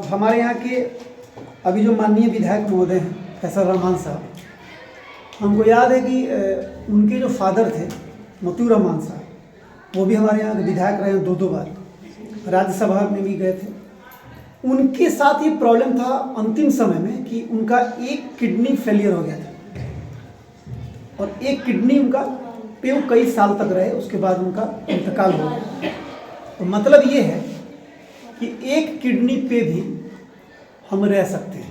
हमारे यहाँ के अभी जो माननीय विधायक महोदय हैं फैसल रहमान साहब, हमको याद है कि उनके जो फादर थे मतीउर रहमान साहब, वो भी हमारे यहाँ के विधायक रहे हैं 2 बार, राज्यसभा में भी गए थे। उनके साथ ये प्रॉब्लम था अंतिम समय में कि उनका एक किडनी फेलियर हो गया था और एक किडनी उनका पे वो कई साल तक रहे, उसके बाद उनका इंतकाल हो गया। तो मतलब ये है कि एक किडनी पे भी हम रह सकते हैं,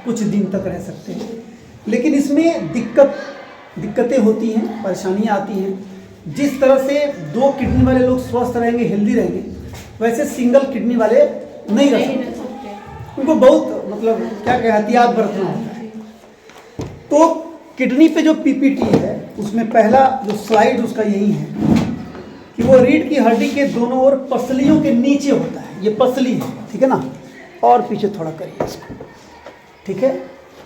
कुछ दिन तक रह सकते हैं, लेकिन इसमें दिक्कतें होती हैं, परेशानियाँ आती हैं। जिस तरह से 2 किडनी वाले लोग स्वस्थ रहेंगे, हेल्दी रहेंगे, वैसे सिंगल किडनी वाले नहीं रह सकते। उनको बहुत मतलब क्या कहें एहतियात बरतना होता है। तो किडनी पे जो पीपीटी है उसमें पहला जो स्लाइड उसका यही है कि वो रीढ़ की हड्डी के दोनों ओर पसलियों के नीचे होता है। ये पसली है, ठीक है ना, और पीछे थोड़ा करिए इसको, ठीक है।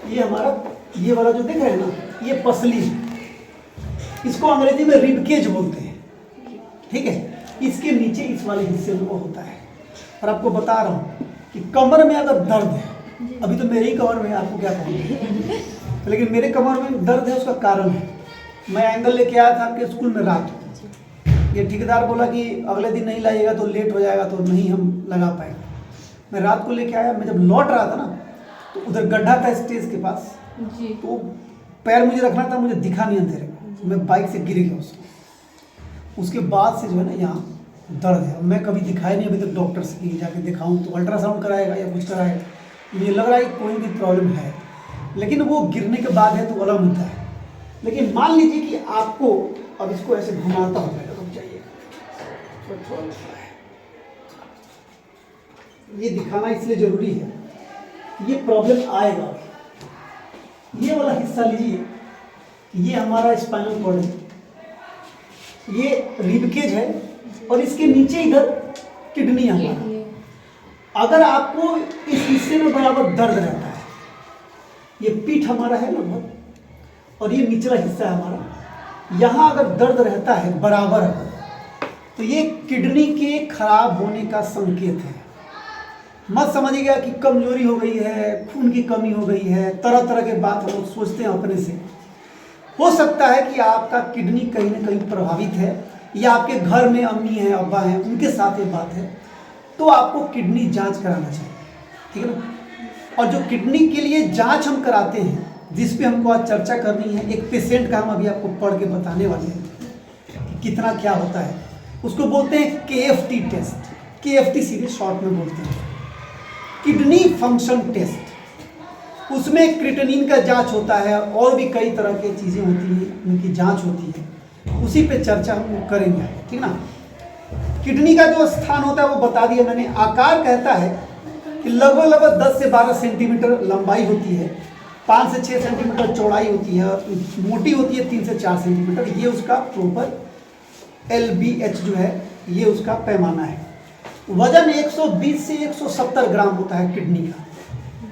ये हमारा ये वाला जो दिख रहा है ना, ये पसली है, इसको अंग्रेजी में रिबकेज बोलते हैं, ठीक है। इसके नीचे इस वाले हिस्से में वो होता है। और आपको बता रहा हूँ कि कमर में अगर दर्द है, अभी तो मेरे ही कमर में, आपको क्या कहूँगी, लेकिन मेरे कमर में दर्द है, उसका कारण है मैं एंगल लेके आया था आपके स्कूल में रात, ये ठेकेदार बोला कि अगले दिन नहीं लाइएगा तो लेट हो जाएगा, तो नहीं हम लगा पाएंगे। मैं रात को लेके आया, मैं जब लौट रहा था ना तो उधर गड्ढा था स्टेज के पास, तो पैर मुझे रखना था, मुझे दिखा नहीं अंधेरे में, मैं बाइक से गिर गया उसके बाद से जो है ना यहाँ दर्द है। मैं कभी दिखाया नहीं अभी तक डॉक्टर से कि जाके दिखाऊं, तो अल्ट्रासाउंड कराएगा या कुछ कराएगा, मुझे लग रहा है कि कोई भी प्रॉब्लम है, लेकिन वो गिरने के बाद है तो अलग मुद्दा है। लेकिन मान लीजिए कि आपको, अब इसको ऐसे घुमाता हूँ, रुक जाइए, ये दिखाना इसलिए जरूरी है, ये प्रॉब्लम आएगा। ये वाला हिस्सा लीजिए, ये हमारा स्पाइनल कॉर्ड है, ये रिबकेज है और इसके नीचे इधर किडनी है हमारा। अगर आपको इस हिस्से में बराबर दर्द रहता है, ये पीठ हमारा है लगभग, और ये निचला हिस्सा है हमारा, यहाँ अगर दर्द रहता है बराबर, तो ये किडनी के खराब होने का संकेत है। मत समझिएगा कि कमजोरी हो गई है, खून की कमी हो गई है, तरह तरह के बात हम लोग सोचते हैं अपने से। हो सकता है कि आपका किडनी कहीं ना कहीं प्रभावित है, या आपके घर में अम्मी हैं, अब्बा हैं, उनके साथ ये बात है, तो आपको किडनी जांच कराना चाहिए, ठीक है ना। और जो किडनी के लिए जांच हम कराते हैं, जिस पे हमको आज चर्चा करनी है, एक पेशेंट का हम अभी आपको पढ़ के बताने वाले हैं कि कितना क्या होता है। उसको बोलते हैं KFT टेस्ट, KFT सीधे शॉर्ट में बोलते हैं, किडनी फंक्शन टेस्ट। उसमें क्रिएटिनिन का जांच होता है और भी कई तरह की चीज़ें होती हैं, उनकी जांच होती है, उसी पे चर्चा हम करेंगे, ठीक ना। किडनी का जो स्थान होता है वो बता दिया मैंने। आकार कहता है कि लगभग 10 से 12 सेंटीमीटर लंबाई होती है, 5 से 6 सेंटीमीटर चौड़ाई होती है, मोटी होती है 3 से 4 सेंटीमीटर। ये उसका प्रॉपर LBH जो है, ये उसका पैमाना है। वजन 120 से 170 ग्राम होता है किडनी का,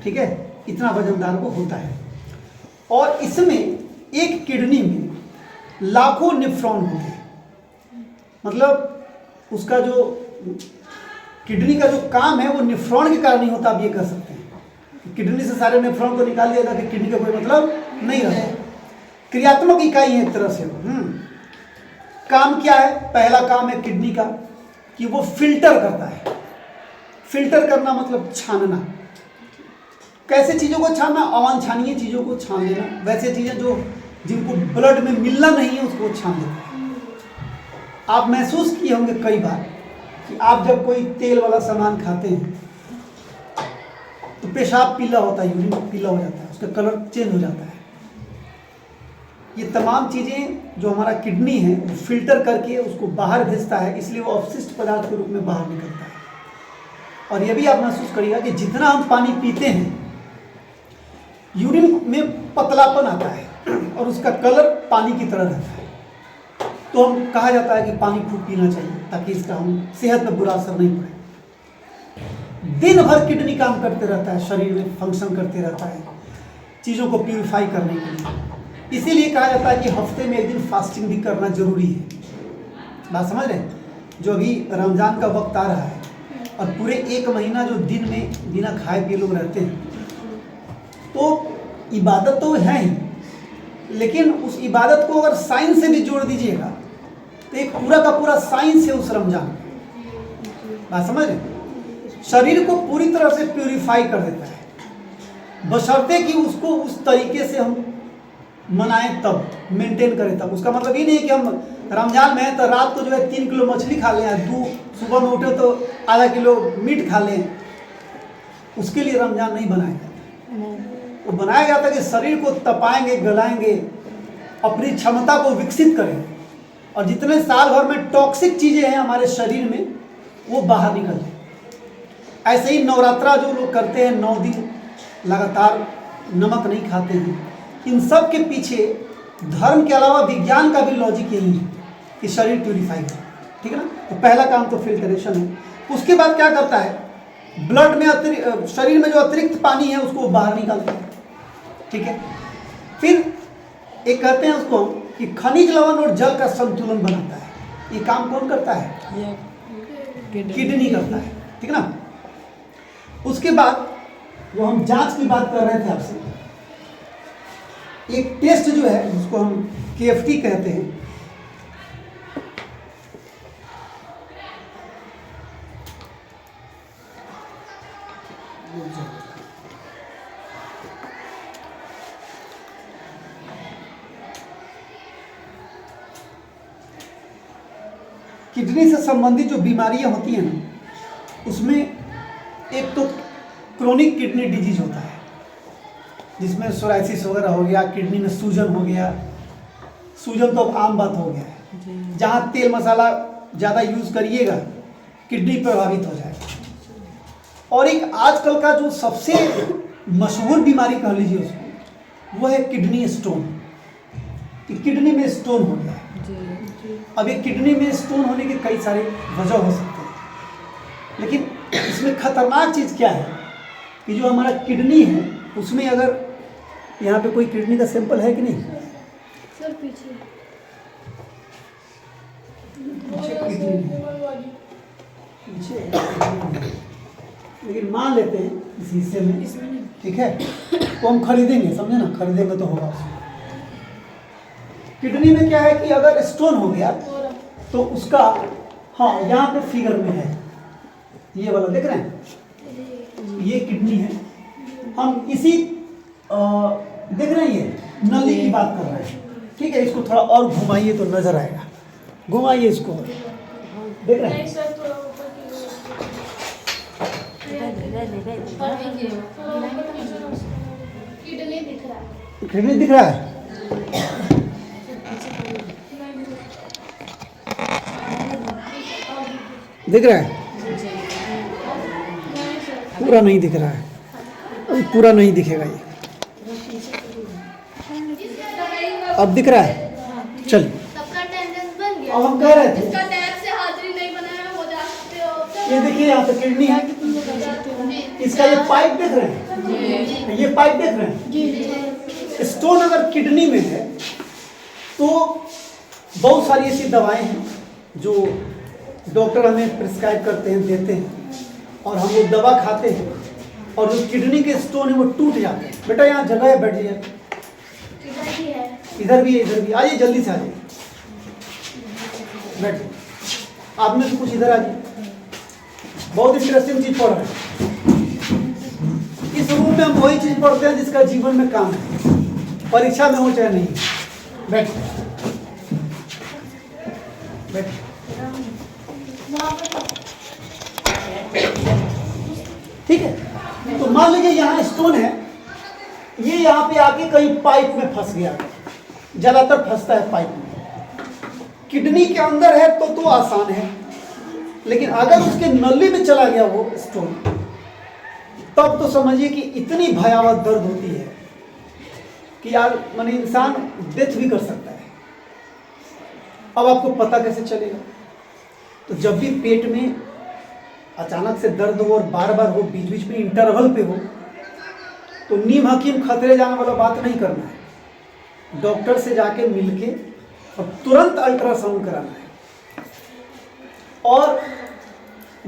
ठीक है, इतना वजनदार वो होता है। और इसमें एक किडनी में लाखों नेफ्रॉन होते हैं, मतलब उसका जो किडनी का जो काम है वो नेफ्रॉन के कारण नहीं होता। आप ये कह सकते हैं किडनी से सारे नेफ्रॉन को निकाल दिया जाता, किडनी का कोई मतलब नहीं रहता। क्रियात्मक इकाई है एक तरह से। काम क्या है? पहला काम है किडनी का कि वो फिल्टर करता है। फिल्टर करना मतलब छानना। कैसे चीज़ों को छानना? अवांछनीय चीज़ों को छान देना, वैसे चीज़ें जो जिनको ब्लड में मिलना नहीं है उसको छान देता है। आप महसूस किए होंगे कई बार कि आप जब कोई तेल वाला सामान खाते हैं तो पेशाब पीला होता है, यूरिन पीला हो जाता है, उसका कलर चेंज हो जाता है। ये तमाम चीज़ें जो हमारा किडनी है वो फिल्टर करके उसको बाहर भेजता है, इसलिए वो अपशिष्ट पदार्थ के रूप में बाहर निकलता है। और ये भी आप महसूस करिएगा कि जितना हम पानी पीते हैं यूरिन में पतलापन आता है और उसका कलर पानी की तरह रहता है। तो हम कहा जाता है कि पानी खूब पीना चाहिए ताकि इसका हम सेहत पर बुरा असर नहीं पड़े। दिन भर किडनी काम करते रहता है, शरीर में फंक्शन करते रहता है चीज़ों को प्यूरिफाई करने के लिए। इसीलिए कहा जाता है कि हफ्ते में एक दिन फास्टिंग भी करना जरूरी है। बात समझ रहे हैं? जो अभी रमज़ान का वक्त आ रहा है और पूरे 1 महीना जो दिन में बिना खाए पिए लोग रहते हैं, तो इबादत तो है ही, लेकिन उस इबादत को अगर साइंस से भी जोड़ दीजिएगा तो एक पूरा का पूरा साइंस है उस रमजान। बात समझ रहे? शरीर को पूरी तरह से प्यूरिफाई कर देता है, बशर्ते कि उसको उस तरीके से हम मनाएं, तब मेंटेन करें तब। उसका मतलब ये नहीं है कि हम रमजान में हैं तो रात को जो है 3 किलो मछली खा लें, सुबह में उठे तो आधा किलो मीट खा लें। उसके लिए रमजान नहीं बनाया जाता। वो बनाया जाता है कि शरीर को तपाएंगे, गलाएंगे, अपनी क्षमता को विकसित करें, और जितने साल भर में टॉक्सिक चीज़ें हैं हमारे शरीर में वो बाहर निकल जाए। ऐसे ही नवरात्रा जो लोग करते हैं, 9 दिन लगातार नमक नहीं खाते हैं, इन सब के पीछे धर्म के अलावा विज्ञान का भी लॉजिक यही है कि शरीर प्यूरिफाई हो। ठीक है ना? तो पहला काम तो फिल्टरेशन है। उसके बाद क्या करता है, ब्लड में शरीर में जो अतिरिक्त पानी है उसको बाहर निकालता है। ठीक है, फिर एक कहते हैं उसको कि खनिज लवण और जल का संतुलन बनाता है। ये काम कौन करता है? किडनी करता है। ठीक है ना? उसके बाद वो हम जांच की बात कर रहे थे आपसे, एक टेस्ट जो है जिसको हम KFT कहते हैं, किडनी से संबंधित जो बीमारियां होती हैं ना, उसमें एक तो क्रोनिक किडनी डिजीज होता है, जिसमें सोराइसिस वगैरह हो गया, किडनी में सूजन हो गया। सूजन तो अब आम बात हो गया है, जहाँ तेल मसाला ज़्यादा यूज़ करिएगा किडनी प्रभावित हो जाएगा। और एक आजकल का जो सबसे मशहूर बीमारी कह लीजिए उसको, वो है किडनी स्टोन, कि किडनी में स्टोन हो गया है। अब ये किडनी में स्टोन होने के कई सारे वजह हो सकते हैं, लेकिन इसमें खतरनाक चीज़ क्या है कि जो हमारा किडनी है उसमें अगर यहाँ पे कोई किडनी का सैंपल है कि नहीं सर? पीछे किडनी है, पीछे। लेकिन मान लेते हैं इस हिस्से में, ठीक है, तो हम खरीदेंगे, समझे ना, खरीदेंगे तो होगा। किडनी में क्या है कि अगर स्टोन हो गया तो उसका, हाँ यहाँ पे फिगर में है, ये वाला देख रहे हैं, ये किडनी है। हम इसी देख रहे हैं, ये नली की बात कर रहे हैं। ठीक है, इसको थोड़ा और घुमाइए तो नजर आएगा, घुमाइए इसको, देख रहे हैं? किडनी दिख रहा है? दिख रहा है? पूरा नहीं दिख रहा है, अभी पूरा नहीं दिखेगा ये। अब दिख रहा है? चलिए, अब हम कह रहे थे, ये देखिए यहाँ पे किडनी है, इसका ये पाइप देख रहे हैं, ये पाइप देख रहे हैं। स्टोन अगर किडनी में है तो बहुत सारी ऐसी दवाएं हैं जो डॉक्टर हमें प्रिस्क्राइब करते हैं, देते हैं, और हम वो दवा खाते हैं और जो किडनी के स्टोन है वो टूट जाते हैं। बेटा यहाँ जगह है, बैठ जाइए। इधर भी है, इधर भी आइए, जल्दी से आ जाइए, बैठ। आप में से कुछ इधर आ जाइए, बहुत इंटरेस्टिंग चीज पढ़ रहे हैं। इस रूम में हम वही चीज पढ़ते हैं जिसका जीवन में काम है, परीक्षा में हो चाहे नहीं। बैठ बैठ। ठीक है, तो मान लीजिए यहाँ स्टोन है, ये यहाँ पे आके कहीं पाइप में फंस गया, ज्यादातर फंसता है पाइप में। किडनी के अंदर है तो आसान है, लेकिन अगर उसके नली में चला गया वो स्टोन, तब तो समझिए कि इतनी भयावह दर्द होती है कि यार माने इंसान डेथ भी कर सकता है। अब आपको पता कैसे चलेगा? तो जब भी पेट में अचानक से दर्द हो और बार बार हो, बीच बीच में इंटरवल पे हो, तो नीम हकीम खतरे जाने वाला बात नहीं करना है, डॉक्टर से जाके मिलके और तुरंत अल्ट्रासाउंड कराना है। और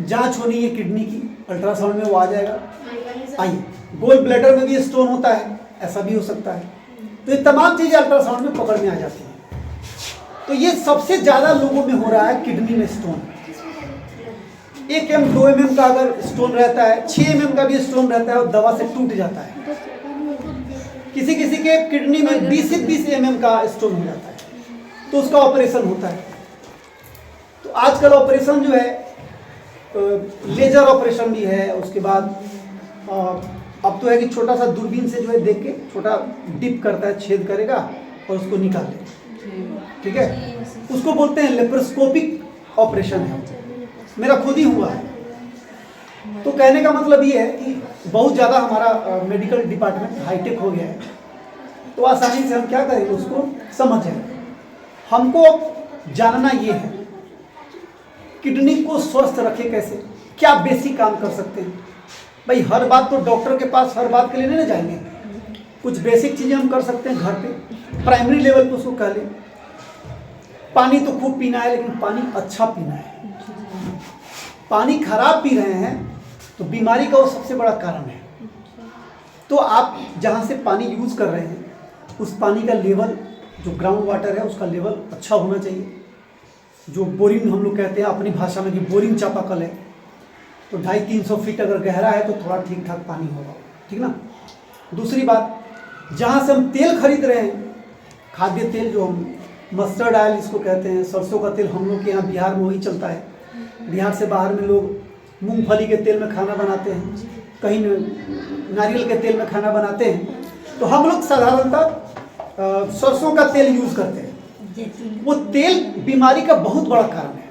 जांच होनी है किडनी की, अल्ट्रासाउंड में वो आ जाएगा। आइए, गोल ब्लैडर में भी स्टोन होता है, ऐसा भी हो सकता है। तो ये तमाम चीज़ें अल्ट्रासाउंड में पकड़ में आ जाती हैं। तो ये सबसे ज़्यादा लोगों में हो रहा है किडनी में स्टोन। 1 mm 2 mm का अगर स्टोन रहता है, 6 mm का भी स्टोन रहता है और दवा से टूट जाता है। किसी किसी के किडनी में 20 से 30 mm का स्टोन हो जाता है, तो उसका ऑपरेशन होता है। तो आजकल ऑपरेशन जो है लेजर ऑपरेशन भी है, उसके बाद अब तो है कि छोटा सा दूरबीन से जो है देख के छोटा डिप करता है, छेद करेगा और उसको निकाल लेगा, ठीक है। उसको बोलते हैं लेप्रोस्कोपिक ऑपरेशन है, मेरा खुद ही हुआ है। तो कहने का मतलब ये है कि बहुत ज़्यादा हमारा मेडिकल डिपार्टमेंट हाईटेक हो गया है, तो आसानी से हम क्या करेंगे उसको समझ जाएंगे। हमको जानना ये है किडनी को स्वस्थ रखे कैसे, क्या बेसिक काम कर सकते हैं। भाई हर बात तो डॉक्टर के पास हर बात के लिए नहीं जाएंगे, कुछ बेसिक चीज़ें हम कर सकते हैं घर पे, प्राइमरी लेवल पे उसको कह लें। पानी तो खूब पीना है, लेकिन पानी अच्छा पीना है। पानी खराब पी रहे हैं तो बीमारी का वो सबसे बड़ा कारण है। तो आप जहाँ से पानी यूज़ कर रहे हैं उस पानी का लेवल, जो ग्राउंड वाटर है उसका लेवल अच्छा होना चाहिए। जो बोरिंग हम लोग कहते हैं अपनी भाषा में कि बोरिंग चापाकल है, तो 250-300 फीट अगर गहरा है तो थोड़ा ठीक ठाक पानी होगा, ठीक ना। दूसरी बात, जहाँ से हम तेल खरीद रहे हैं, खाद्य तेल जो हम मस्टर्ड ऑयल इसको कहते हैं, सरसों का तेल हम लोग के यहाँ बिहार में वही चलता है। बिहार से बाहर में लोग मूंगफली के तेल में खाना बनाते हैं, कहीं नारियल के तेल में खाना बनाते हैं। तो हम लोग साधारणतः सरसों का तेल यूज़ करते हैं। वो तेल बीमारी का बहुत बड़ा कारण है।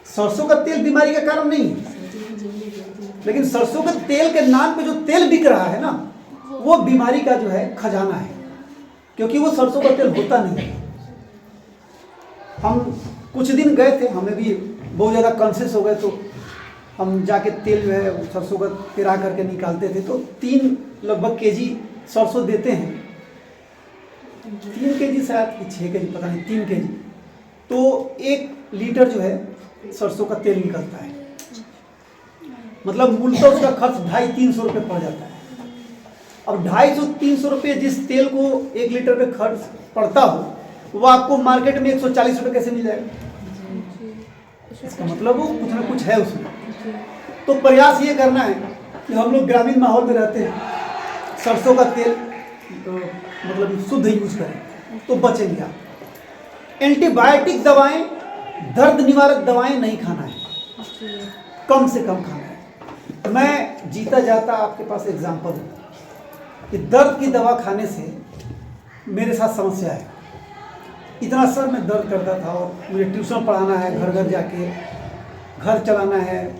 सरसों का तेल बीमारी का कारण नहीं है, लेकिन सरसों के तेल के नाम पे जो तेल बिक रहा है ना, वो बीमारी का जो है खजाना है, क्योंकि वो सरसों का तेल होता नहीं है। हम कुछ दिन गए थे, हमें भी बहुत ज़्यादा कॉन्शियस हो गए, तो हम जाके तेल जो है सरसों का पेरा करके निकालते थे। तो 3 लगभग केजी सरसों देते हैं, 3 केजी शायद कि 6 केजी पता नहीं, 3 केजी, तो 1 लीटर जो है सरसों का तेल निकलता है। मतलब मूलतः उसका खर्च 250-300 रुपये पड़ जाता है। अब 250-300 रुपये जिस तेल को 1 लीटर पे खर्च पड़ता हो, वो आपको मार्केट में 140 रुपये कैसे मिल जाएगा। इसका मतलब वो कुछ ना कुछ है उसमें। तो प्रयास ये करना है कि हम लोग ग्रामीण माहौल में रहते हैं, सरसों का तेल तो मतलब शुद्ध यूज करें तो बचेंगे आप। एंटीबायोटिक दवाएं, दर्द निवारक दवाएं नहीं खाना है, कम से कम खाना है। मैं जीता जाता आपके पास एग्जांपल दूँ कि दर्द की दवा खाने से मेरे साथ समस्या है। इतना सर में दर्द करता था और मुझे ट्यूशन पढ़ाना है, घर घर जाके घर चलाना है,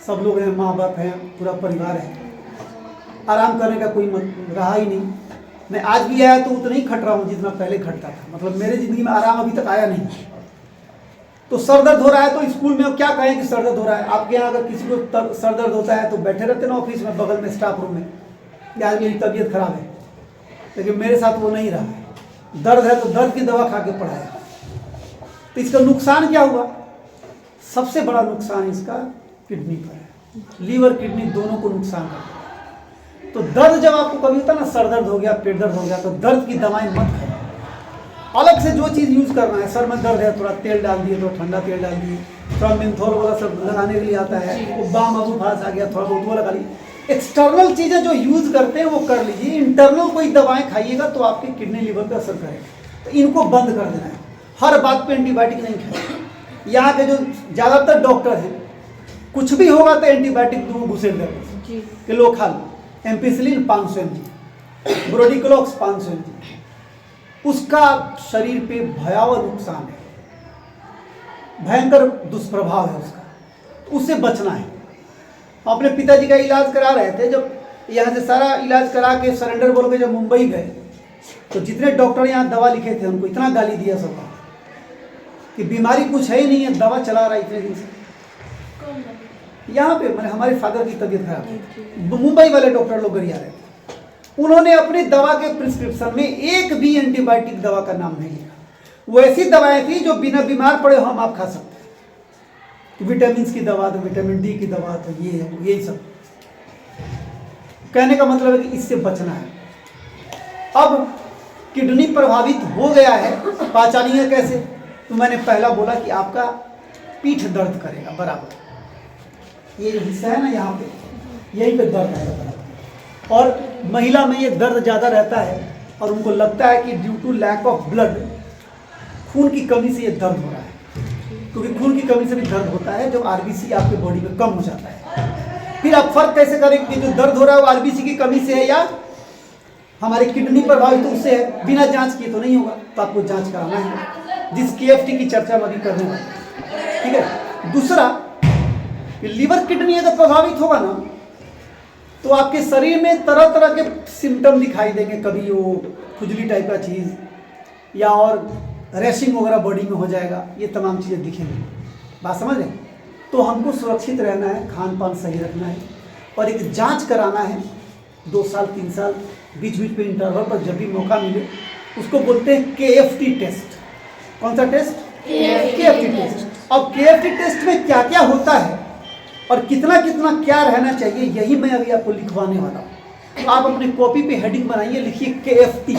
सब लोग हैं, माँ बाप हैं, पूरा परिवार है, आराम करने का कोई रहा ही नहीं। मैं आज भी आया तो उतना ही खट रहा हूँ जितना पहले खटता था, मतलब मेरे ज़िंदगी में आराम अभी तक आया नहीं। तो सर दर्द हो रहा है तो स्कूल में क्या कहें कि सर दर्द हो रहा है। आपके यहाँ अगर किसी को सर दर्द होता है तो बैठे रहते ना ऑफिस में, बगल में स्टाफ रूम में, आज मेरी तबीयत खराब है, लेकिन मेरे साथ वो नहीं रहा है। दर्द है तो दर्द की दवा खा के पढ़ाया। तो इसका नुकसान क्या हुआ, सबसे बड़ा नुकसान इसका किडनी पर है। लीवर किडनी दोनों को नुकसान करता है। तो दर्द जब आपको कभी होता है ना, सर दर्द हो गया, पेट दर्द हो गया, तो दर्द की दवाएं मत खाएं। अलग से जो चीज़ यूज़ करना है, सर में दर्द है थोड़ा तेल डाल दिए, थोड़ा ठंडा तेल डाल दिए, थोड़ा मेंथोल वगैरह सब लगाने के लिए आता है, वो बाम अबू फास आ गया, थोड़ा बहुत वो लगा लीजिए। एक्सटर्नल चीज़ें जो यूज़ करते हैं वो कर लीजिए। इंटरनल कोई दवाएं खाइएगा तो आपके किडनी लिवर पर असर करेगा। तो इनको बंद कर देना है। हर बात पे एंटीबायोटिक नहीं खाएं। यहाँ के जो ज़्यादातर डॉक्टर हैं, कुछ भी होगा तो एंटीबायोटिक दो घुसेड़ देंगे कि लो खा लो। एम्पिसिलिन 500 mg, ब्रोडिक्लोक्स 500 mg, उसका शरीर पे भयावह नुकसान है, भयंकर दुष्प्रभाव है उसका, उससे बचना है। अपने पिताजी का इलाज करा रहे थे, जब यहाँ से सारा इलाज करा के सरेंडर बोल के जब मुंबई गए तो जितने डॉक्टर यहाँ दवा लिखे थे उनको इतना गाली दिया सबका कि बीमारी कुछ है ही नहीं है, दवा चला रहा है इतने दिन से। यहाँ पे मैंने हमारे फादर की तबीयत खराब है, मुंबई वाले डॉक्टर लोग गरिया रहे थे, उन्होंने अपनी दवा के प्रिस्क्रिप्शन में एक भी एंटीबायोटिक दवा का नाम नहीं लिखा। वो ऐसी दवाएं थी जो बिना बीमार पड़े हम आप खा सकते हैं। कि विटामिन की दवा दो, विटामिन डी की दवा तो ये है यही सब। कहने का मतलब है कि इससे बचना है। अब किडनी प्रभावित हो गया है, पहचानिए कैसे? तो मैंने पहला बोला कि आपका पीठ दर्द करेगा बराबर, ये हिस्सा है ना यहाँ पे, यहीं पे दर्द है बराबर। और महिला में ये दर्द ज़्यादा रहता है और उनको लगता है कि due to lack of blood, खून की कमी से ये दर्द हो रहा है, क्योंकि खून की कमी से भी दर्द होता है जब आरबीसी आपके बॉडी में कम हो जाता है। फिर आप फर्क कैसे करेंगे कि जो दर्द हो रहा है वो आरबीसी की कमी से है या हमारे किडनी प्रभावित उससे है? बिना जांच किए तो नहीं होगा, तो आपको जांच कराना है, जिस केएफटी की चर्चा मैं अभी करने वाला हूं। ठीक है। दूसरा कि लीवर किडनी अगर प्रभावित होगा ना तो आपके शरीर में तरह तरह के सिम्टम दिखाई देंगे, कभी वो खुजली टाइप का चीज़ या और रैशिंग वगैरह बॉडी में हो जाएगा, ये तमाम चीज़ें दिखेंगी। बात समझ रहे? तो हमको सुरक्षित रहना है, खान पान सही रखना है और एक जांच कराना है 2 साल 3 साल बीच बीच पे इंटरवल पर जब भी मौका मिले, उसको बोलते हैं केएफटी टेस्ट। कौन सा टेस्ट? KFT test. अब केएफटी टेस्ट में क्या क्या होता है और कितना कितना क्या रहना चाहिए, यही मैं अभी आपको लिखवाने वाला हूँ। तो आप अपने कॉपी पे हेडिंग बनाइए, लिखिए केएफटी।